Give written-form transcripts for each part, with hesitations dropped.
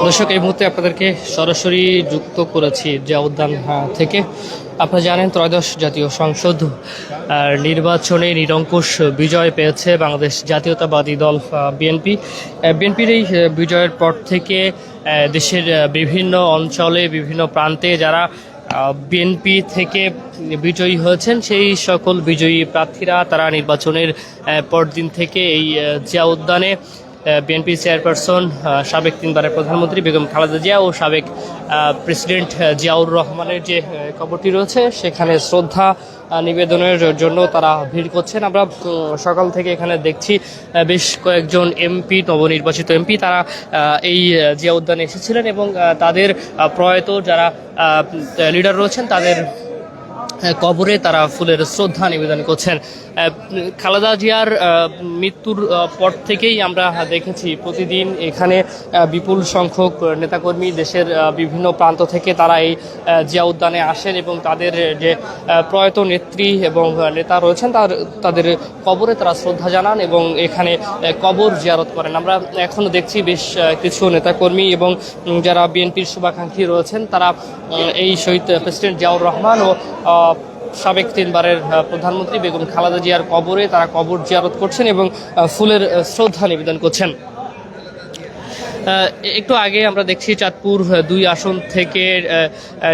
দর্শক, এই মুহূর্তে আপনাদেরকে সরাসরি যুক্ত করেছি জিয়া উদ্যান থেকে। আপনারা জানেন, ত্রয়োদশ জাতীয় সংসদ নির্বাচনে নিরঙ্কুশ বিজয় পেয়েছে বাংলাদেশ জাতীয়তাবাদী দল বিএনপি। বিএনপির এই বিজয়ের পর থেকে দেশের বিভিন্ন অঞ্চলে, বিভিন্ন প্রান্তে যারা বিএনপি থেকে বিজয়ী হয়েছেন, সেই সকল বিজয়ী প্রার্থীরা তারা নির্বাচনের পরদিন থেকে এই জিয়া উদ্যানে বিএনপি চেয়ারপারসন, সাবেক তিনবারের প্রধানমন্ত্রী বেগম খালেদা জিয়া ও সাবেক প্রেসিডেন্ট জিয়াউর রহমানের যে কবরটি রয়েছে সেখানে শ্রদ্ধা নিবেদনের জন্য তারা ভিড় করছেন। আমরা সকাল থেকে এখানে দেখছি বেশ কয়েকজন এমপি, নবনির্বাচিত এমপি, তারা এই জিয়া উদ্যানে এসেছিলেন এবং তাদের প্রয়াত যারা লিডার রয়েছেন তাদের কবরে তারা ফুলের শ্রদ্ধা নিবেদন করছেন। খালেদা জিয়ার মৃত্যুর পর থেকেই আমরা দেখেছি প্রতিদিন এখানে বিপুল সংখ্যক নেতাকর্মী দেশের বিভিন্ন প্রান্ত থেকে তারা এই জিয়া উদ্যানে আসেন এবং তাদের যে প্রয়াত নেত্রী এবং নেতা রয়েছেন তাদের কবরে তারা শ্রদ্ধা জানান এবং এখানে কবর জিয়ারত করেন। আমরা এখনও দেখছি বেশ কিছু নেতাকর্মী এবং যারা বিএনপির শুভাকাঙ্ক্ষী রয়েছেন তারা এই শহীদ প্রেসিডেন্ট জিয়াউর রহমান ও সাবেক তিনবারের প্রধানমন্ত্রী বেগম খালেদা জিয়ার কবরে তারা কবর জিয়ারত করছেন এবং ফুলের শ্রদ্ধা নিবেদন করছেন। একটু আগে আমরা দেখছি চাঁদপুর ২ আসন থেকে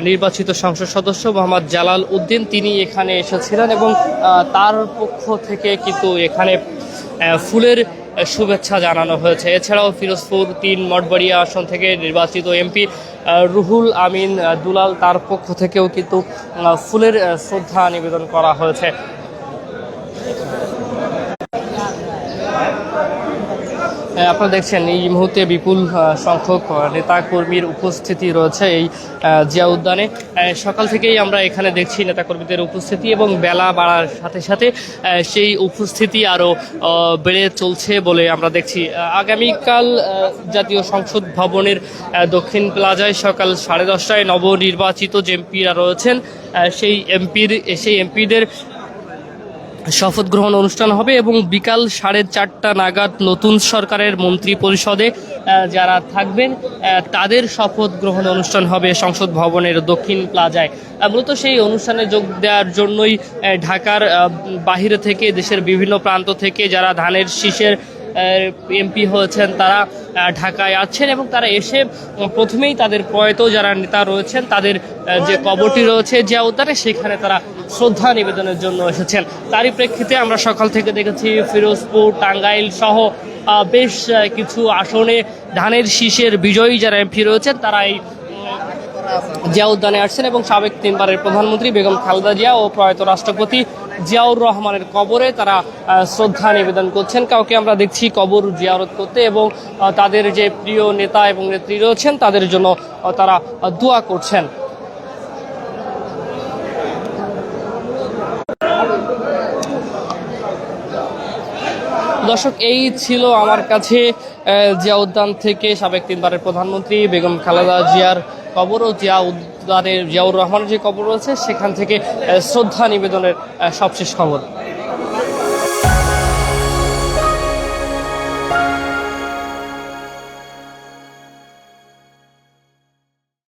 নির্বাচিত সংসদ সদস্য মোহাম্মদ জালাল উদ্দিন তিনি এখানে এসেছিলেন এবং তার পক্ষ থেকে কিন্তু এখানে ফুলের শুভেচ্ছা জানানো হয়েছে। এছাড়াও ফিরোজপুর ৩ মঠবাড়িয়া আসন থেকে নির্বাচিত এমপি রুহুল আমিন দুলাল, তার পক্ষ থেকেও কিন্তু ফুলের শ্রদ্ধা নিবেদন করা হয়েছে। আপনারা দেখছেন এই মুহূর্তে বিপুল সংখ্যক নেতা কর্মীর উপস্থিতি রয়েছে এই জিয়া উদ্যানে। সকাল থেকেই আমরা এখানে দেখছি নেতাকর্মীদের উপস্থিতি এবং বেলা বাড়ার সাথে সাথে সেই উপস্থিতি আরও বেড়ে চলছে বলে আমরা দেখছি। আগামীকাল জাতীয় সংসদ ভবনের দক্ষিণ প্লাজায় সকাল 10:30টায় নবনির্বাচিত যে এমপিরা রয়েছেন সেই এমপিদের শপথ গ্রহণ অনুষ্ঠান হবে এবং বিকাল 4:30টা নাগাদ নতুন সরকারের মন্ত্রী পরিষদে যারা থাকবেন তাদের শপথ গ্রহণ অনুষ্ঠান হবে সংসদ ভবনের দক্ষিণ প্লাজায়। মূলত সেই অনুষ্ঠানে যোগ দেওয়ার জন্যই ঢাকার বাহিরে থেকে, দেশের বিভিন্ন প্রান্ত থেকে যারা ধানের শীষের এমপি হয়েছেন তারা ঢাকায় আছেন এবং তারা এসে প্রথমেই তাদের প্রয়াত যারা নেতা রয়েছেন তাদের যে কবরটি রয়েছে জিয়া উদ্যানে সেখানে তারা শ্রদ্ধা নিবেদনের জন্য এসেছেন। তারই প্রেক্ষিতে আমরা সকাল থেকে দেখেছি ফিরোজপুর, টাঙ্গাইল সহ বেশ কিছু আসনে ধানের শীষের বিজয়ী যারা এমপি রয়েছেন তারা এই জিয়া উদ্যানে আসছেন এবং সাবেক তিনবারের প্রধানমন্ত্রী বেগম খালেদা জিয়া ও প্রয়াত রাষ্ট্রপতি জিয়াউর রহমানের কবরে তারা শ্রদ্ধা নিবেদন করছেন। কাউকে আমরা দেখছি কবর জিয়ারত করতে এবং তাদের যে প্রিয় নেতা এবং নেত্রী রয়েছেন তাদের জন্য তারা দোয়া করছেন। দর্শক, এই ছিল আমার কাছে জিয়া উদ্যান থেকে সাবেক তিনবারের প্রধানমন্ত্রী বেগম খালেদা জিয়ার কবর ও জিয়া উদ্যানের জিয়াউর রহমানের যে কবর রয়েছে সেখান থেকে শ্রদ্ধা নিবেদনের সবশেষ খবর।